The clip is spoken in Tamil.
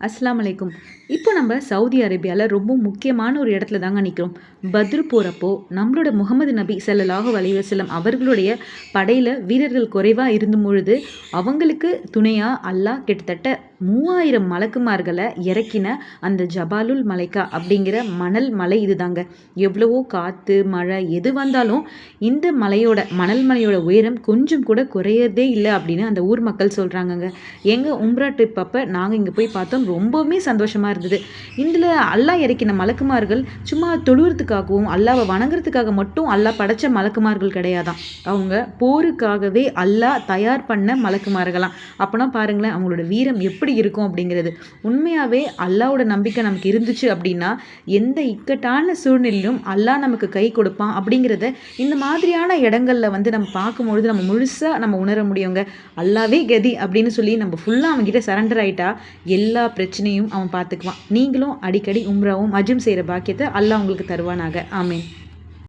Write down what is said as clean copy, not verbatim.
அஸ்ஸலாமு அலைக்கும். இப்போ நம்ம சவுதி அரேபியால ரொம்ப முக்கியமான ஒரு இடத்துல தாங்க நிக்கிறோம். பத்ர் போறப்போ நம்மளோட முகமது நபி ஸல்லல்லாஹு அலைஹி வஸல்லம் அவர்களுடைய படையில வீரர்கள் குறைவா இருந்தபொழுது, அவங்களுக்கு துணையா அல்லாஹ் கிட்டத்தட்ட 3000 மலக்குமார்கள இறக்கின அந்த ஜபாலுல் மலைக்கா அப்படிங்கிற மணல் மலை இதுதாங்க. எவ்வளவோ காத்து, மழை எது வந்தாலும் இந்த மலையோட மணல் மலையோட உயரம் கொஞ்சம் கூட குறையறதே இல்ல அப்படின்னு அந்த ஊர் மக்கள் சொல்றாங்கங்க. எங்க உம்ரா ட்ரிப் அப்ப நாங்க இங்க போய் பார்த்தோம். ரொம்பவுமே சந்தோஷமா இருந்தது. இதுல அல்லாஹ் இறக்கின மலக்குமார்கள் சும்மா தொழுறதுக்காகவும், அல்லாஹ்வ வணங்குறதுக்காக மட்டும் அல்லாஹ் படைச்ச மலக்குமார்கள் கிடையாதாம். அவங்க போருக்காகவே அல்லாஹ் தயார் பண்ண மலக்குமார்களாம். அப்பனா பாருங்களேன் அவங்களோட வீரம் எப்படி இருக்கும் அப்படிங்கிறது. உண்மையாவே அல்லாஹ்வோட நம்பிக்கை நமக்கு இருந்துச்சு அப்படின்னா, எந்த இக்கட்டான சூழ்நிலையிலும் அல்லாஹ் நமக்கு கை கொடுப்பான் அப்படிங்கிறத இந்த மாதிரியான இடங்கள்ல வந்து நம்ம பார்க்கும்பொழுது நம்ம முழுசா நம்ம உணர முடியுங்க. அல்லாவே கதி அப்படின்னு சொல்லி நம்ம ஃபுல்லா அவன்கிட்ட சரண்டர் ஆயிட்டா எல்லா பிரச்சனையும் அவன் பார்த்துக்குவான். நீங்களும் அடிக்கடி உம்ராவும் ஹஜ்ஜும் செய்ற பாக்கியத்த அல்லாஹ் உங்களுக்கு தருவானாக. ஆமீன்.